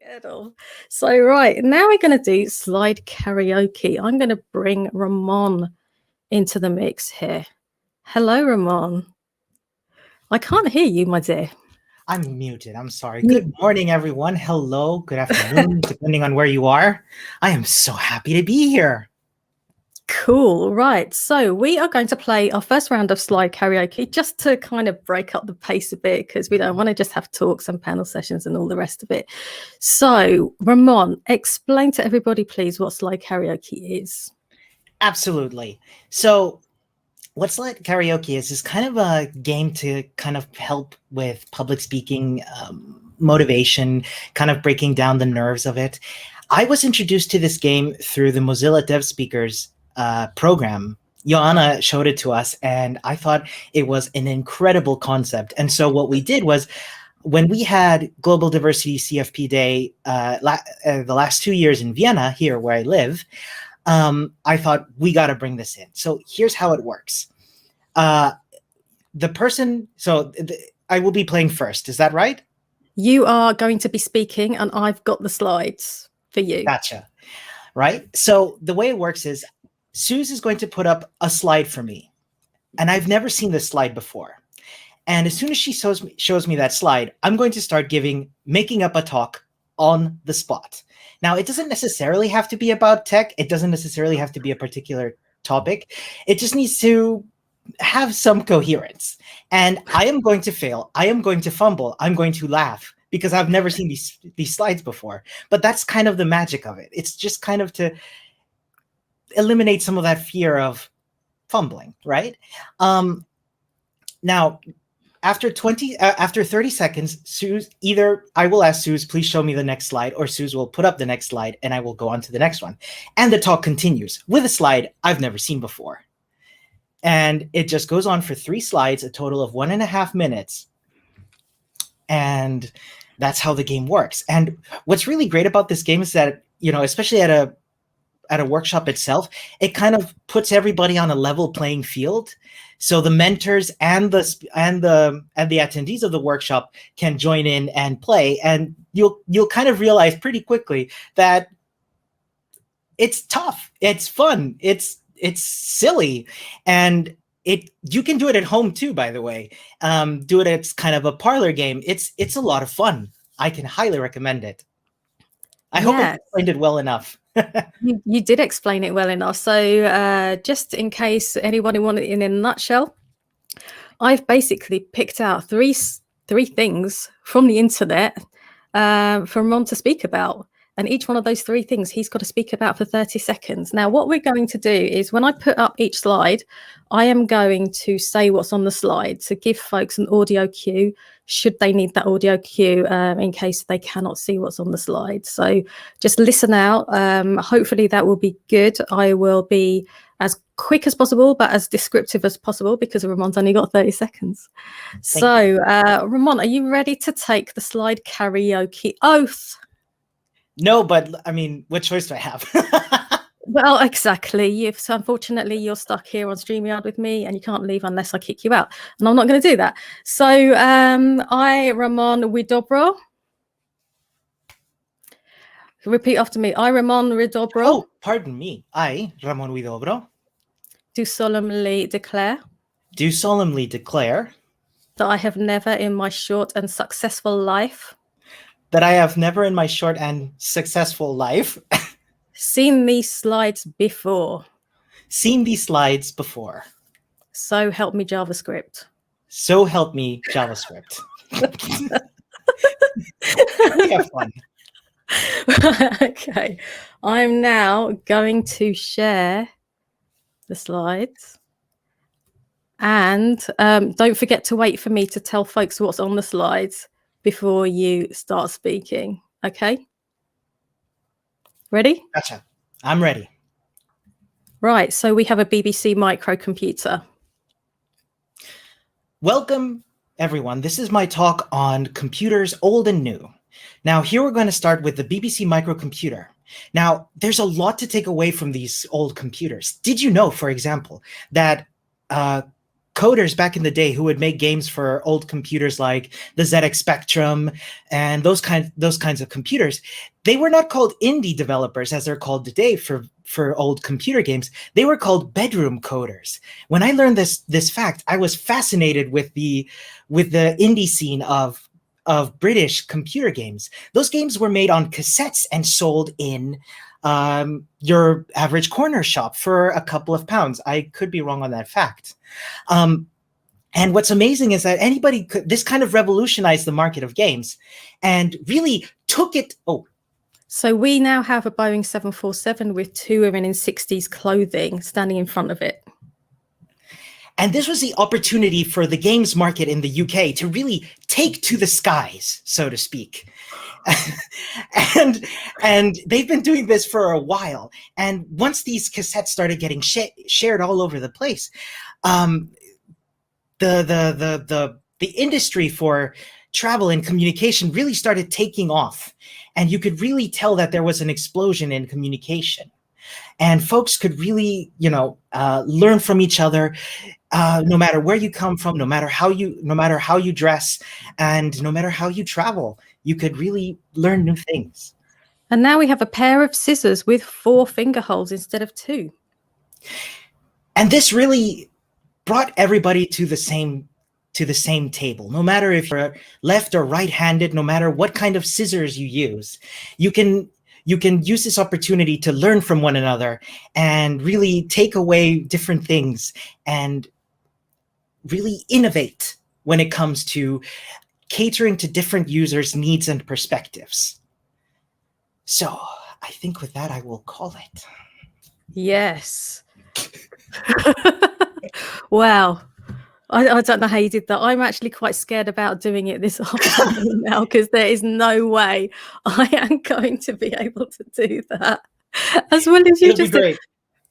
Scared of. So, right, now we're going to do slide karaoke. I'm going to bring Ramon into the mix here. Hello, Ramon. I can't hear you, my dear. I'm muted. I'm sorry. Good morning, everyone. Hello. Good afternoon, depending on where you are. I am so happy to be here. Cool. Right. So we are going to play our first round of slide karaoke just to kind of break up the pace a bit because we don't want to just have talks and panel sessions and all the rest of it. So, Ramon, explain to everybody, please, what slide karaoke is. Absolutely. So what slide karaoke is kind of a game to kind of help with public speaking, motivation, kind of breaking down the nerves of it. I was introduced to this game through the Mozilla Dev Speakers program. Joanna showed it to us, and I thought it was an incredible concept. And so what we did was, when we had Global Diversity CFP Day the last 2 years in Vienna, here where I live, I thought we got to bring this in. So here's how it works. I will be playing first. Is that right? You are going to be speaking, and I've got the slides for you. Gotcha. Right. So the way it works is Suze is going to put up a slide for me, and I've never seen this slide before. And as soon as she shows me that slide, I'm going to start making up a talk on the spot. Now, it doesn't necessarily have to be about tech. It doesn't necessarily have to be a particular topic. It just needs to have some coherence. And I am going to fail. I am going to fumble. I'm going to laugh because I've never seen these slides before. But that's kind of the magic of it. It's just kind of to eliminate some of that fear of fumbling, right? Now, after 30 seconds, Suze, either I will ask Suze, please show me the next slide, or Suze will put up the next slide and I will go on to the next one. And the talk continues with a slide I've never seen before. And it just goes on for 3 slides, a total of 1.5 minutes. And that's how the game works. And what's really great about this game is that, especially at a workshop itself, it kind of puts everybody on a level playing field. So the mentors and the attendees of the workshop can join in and play, and you'll kind of realize pretty quickly that it's tough, it's fun, it's silly, and you can do it at home too. By the way, do it as kind of a parlor game. It's a lot of fun. I can highly recommend it. I hope I explained it well enough. You did explain it well enough. So just in case anybody wanted it in a nutshell, I've basically picked out three things from the internet for Ramon to speak about. And each one of those 3 things he's got to speak about for 30 seconds. Now, what we're going to do is when I put up each slide, I am going to say what's on the slide to give folks an audio cue should they need that audio cue in case they cannot see what's on the slide. So just listen out. Hopefully that will be good. I will be as quick as possible, but as descriptive as possible because Ramon's only got 30 seconds. So Ramon, are you ready to take the slide karaoke oath? No, but I mean, what choice do I have? Well, exactly. So unfortunately, you're stuck here on StreamYard with me, and you can't leave unless I kick you out. And I'm not going to do that. So I, Ramón Huidobro. Repeat after me. I, Ramón Huidobro. Oh, pardon me. I, Ramón Huidobro. Do solemnly declare. Do solemnly declare. That I have never in my short and successful life. That I have never in my short and successful life seen these slides before. Seen these slides before. So help me JavaScript. So help me JavaScript. We have fun. Okay. I'm now going to share the slides. And don't forget to wait for me to tell folks what's on the slides before you start speaking. Okay? Ready? Gotcha. I'm ready. Right. So we have a BBC microcomputer. Welcome, everyone. This is my talk on computers old and new. Now, here we're going to start with the BBC microcomputer. Now, there's a lot to take away from these old computers. Did you know, for example, that coders back in the day who would make games for old computers like the ZX Spectrum and those kinds of computers, they were not called indie developers as they're called today for old computer games. They were called bedroom coders. When I learned this fact, I was fascinated with the indie scene of British computer games. Those games were made on cassettes and sold in your average corner shop for a couple of pounds. I could be wrong on that fact. And what's amazing is that this kind of revolutionized the market of games and really took it. Oh. So we now have a Boeing 747 with 2 women in 60s clothing standing in front of it. And this was the opportunity for the games market in the UK to really take to the skies, so to speak. and they've been doing this for a while. And once these cassettes started getting shared all over the place, the industry for travel and communication really started taking off. And you could really tell that there was an explosion in communication. And folks could really, learn from each other, no matter where you come from, no matter how you dress, and no matter how you travel. You could really learn new things. And now we have a pair of scissors with 4 finger holes instead of 2. And this really brought everybody to the same table. No matter if you're left or right-handed, no matter what kind of scissors you use, you can use this opportunity to learn from one another and really take away different things and really innovate when it comes to catering to different users' needs and perspectives. So I think with that, I will call it. Yes. Wow. I don't know how you did that. I'm actually quite scared about doing it this afternoon now, because there is no way I am going to be able to do that. As well as you just did.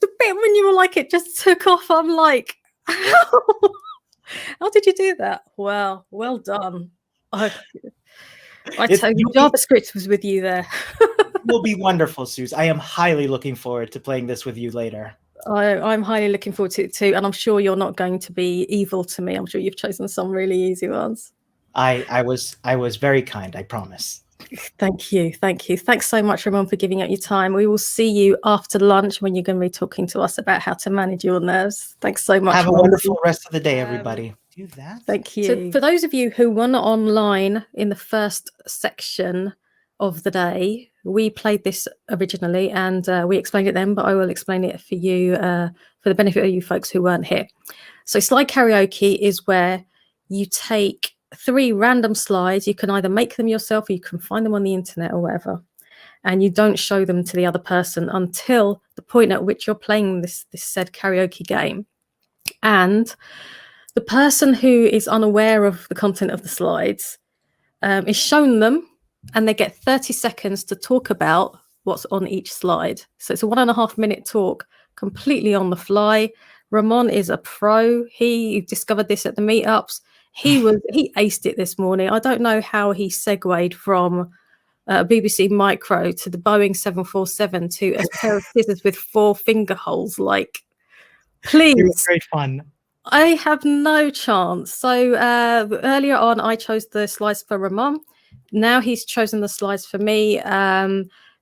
The bit when you were like, it just took off. I'm like, how did you do that? Wow, well done. I tell you, JavaScript was with you there. It will be wonderful, Suze. I am highly looking forward to playing this with you later. I'm highly looking forward to it too, and I'm sure you're not going to be evil to me. I'm sure you've chosen some really easy ones. I was very kind, I promise. Thank you. Thanks so much, Ramon, for giving up your time. We will see you after lunch when you're going to be talking to us about how to manage your nerves. Thanks so much. Have a wonderful rest of the day, everybody. Do that. Thank you. So for those of you who were not online in the first section of the day, we played this originally and we explained it then, but I will explain it for you for the benefit of you folks who weren't here. So slide karaoke is where you take 3 random slides. You can either make them yourself or you can find them on the internet or whatever, and you don't show them to the other person until the point at which you're playing this said karaoke game. And the person who is unaware of the content of the slides is shown them, and they get 30 seconds to talk about what's on each slide. So it's a 1.5 minute talk, completely on the fly. Ramon is a pro. He discovered this at the meetups. He aced it this morning. I don't know how he segued from BBC Micro to the Boeing 747 to a pair of scissors with 4 finger holes. Like, please. It was great fun. I have no chance. So earlier on, I chose the slides for Ramon. Now he's chosen the slides for me.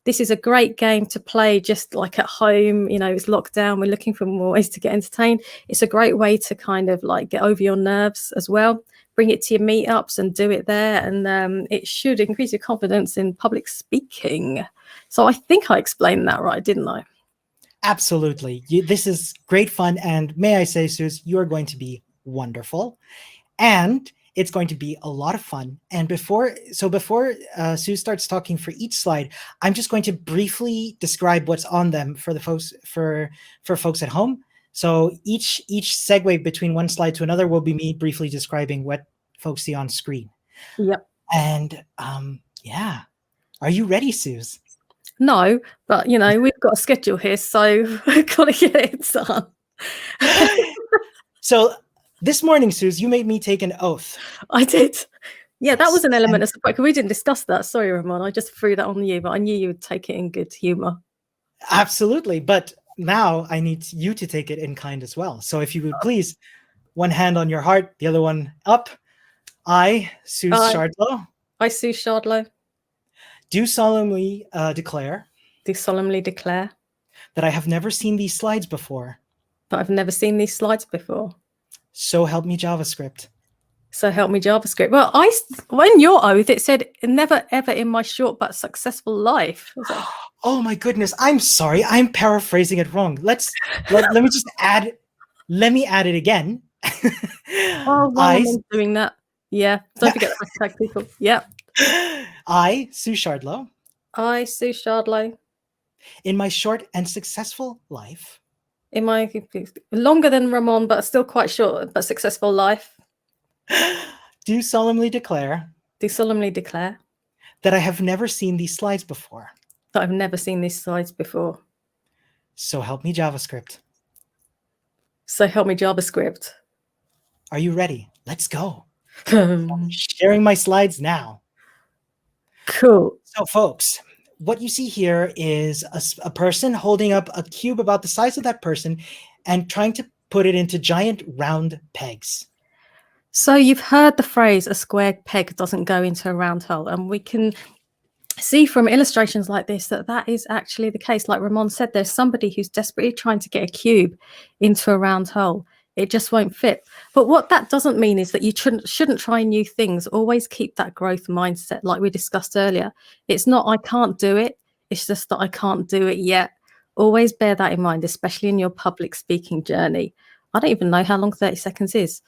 This is a great game to play just like at home. It's locked down. We're looking for more ways to get entertained. It's a great way to kind of like get over your nerves as well. Bring it to your meetups and do it there. And it should increase your confidence in public speaking. So I think I explained that right, didn't I? Absolutely. This is great fun. And may I say, Suze, you are going to be wonderful. And it's going to be a lot of fun. And before Suze starts talking for each slide, I'm just going to briefly describe what's on them for the folks for folks at home. So each segue between one slide to another will be me briefly describing what folks see on screen. Yep. And yeah, are you ready, Suze? No, but we've got a schedule here, so we've got to get it done. So this morning, Suze, you made me take an oath. I did. Yeah, that was an element of surprise. We didn't discuss that. Sorry, Ramon. I just threw that on you, but I knew you would take it in good humor. Absolutely. But now I need you to take it in kind as well. So if you would please one hand on your heart, the other one up. I, Suze I, Shardlow, Suze Shardlow, do solemnly declare do solemnly declare that I have never seen these slides before. that I've never seen these slides before. So help me JavaScript. So help me JavaScript. Well, when your oath, it said never ever in my short but successful life. Oh my goodness, I'm sorry. I'm paraphrasing it wrong. let me just add. Let me add it again. Oh, while I'm doing that. Yeah. Don't forget the hashtag, people. Yeah. I, Suze Shardlow, I, Suze Shardlow, in my short and successful life, in my longer than Ramon, but still quite short but successful life, do solemnly declare that I have never seen these slides before. I've never seen these slides before. So help me JavaScript. So help me JavaScript. Are you ready? Let's go. I'm sharing my slides now. Cool. So folks, what you see here is a person holding up a cube about the size of that person and trying to put it into giant round pegs. So you've heard the phrase, a square peg doesn't go into a round hole. And we can see from illustrations like this that is actually the case. Like Ramon said, there's somebody who's desperately trying to get a cube into a round hole. It just won't fit. But what that doesn't mean is that you shouldn't try new things. Always keep that growth mindset like we discussed earlier. It's not I can't do it. It's just that I can't do it yet. Always bear that in mind, especially in your public speaking journey. I don't even know how long 30 seconds is.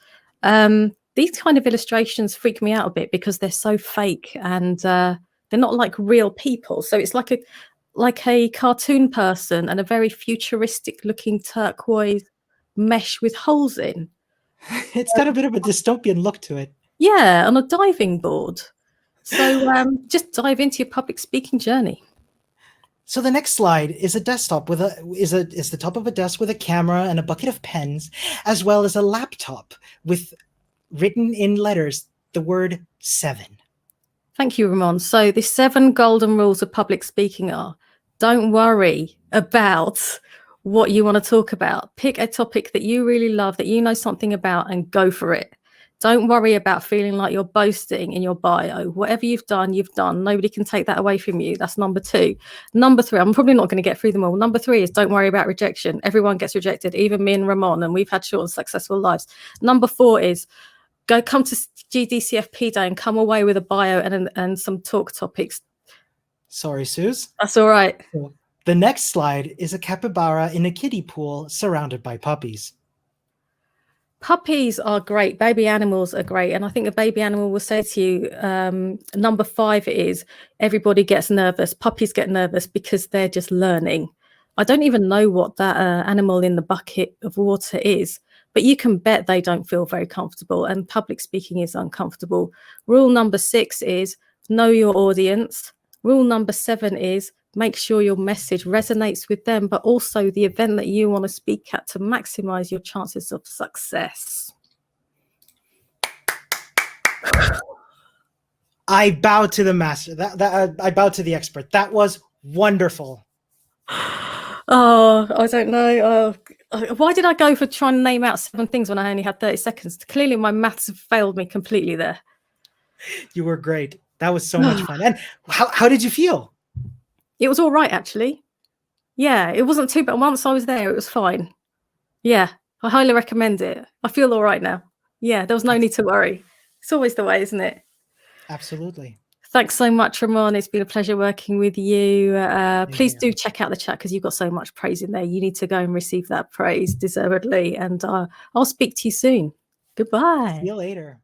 These kind of illustrations freak me out a bit because they're so fake and they're not like real people. So it's like a cartoon person and a very futuristic looking turquoise mesh with holes in. It's got a bit of a dystopian look to it. Yeah, on a diving board. So just dive into your public speaking journey. So the next slide is a desktop with is the top of a desk with a camera and a bucket of pens, as well as a laptop with written in letters the word 7. Thank you, Ramon. So the 7 golden rules of public speaking are: don't worry about what you want to talk about. Pick a topic that you really love, that you know something about, and go for it. Don't worry about feeling like you're boasting in your bio. Whatever you've done, you've done. Nobody can take that away from you. That's number 2. Number 3, I'm probably not going to get through them all. Number 3 is don't worry about rejection. Everyone gets rejected, even me and Ramon, and we've had short and successful lives. Number 4 is come to GDCFP Day and come away with a bio and some talk topics. Sorry, Suze. That's all right. The next slide is a capybara in a kiddie pool surrounded by puppies. Puppies are great. Baby animals are great. And I think a baby animal will say to you, number 5 is everybody gets nervous. Puppies get nervous because they're just learning. I don't even know what that animal in the bucket of water is, but you can bet they don't feel very comfortable, and public speaking is uncomfortable. Rule number 6 is know your audience. Rule number 7 is make sure your message resonates with them, but also the event that you want to speak at to maximize your chances of success. I bow to the master. I bow to the expert. That was wonderful. Oh, I don't know. Why did I go for trying to name out 7 things when I only had 30 seconds? Clearly, my maths have failed me completely there. You were great. That was so much fun. And how did you feel? It was all right, actually. Yeah, it wasn't too bad. Once I was there, it was fine. Yeah, I highly recommend it. I feel all right now. Yeah, there was no need to worry. It's always the way, isn't it? Absolutely. Thanks so much, Ramon. It's been a pleasure working with you. Please do check out the chat because you've got so much praise in there. You need to go and receive that praise deservedly. And I'll speak to you soon. Goodbye. See you later.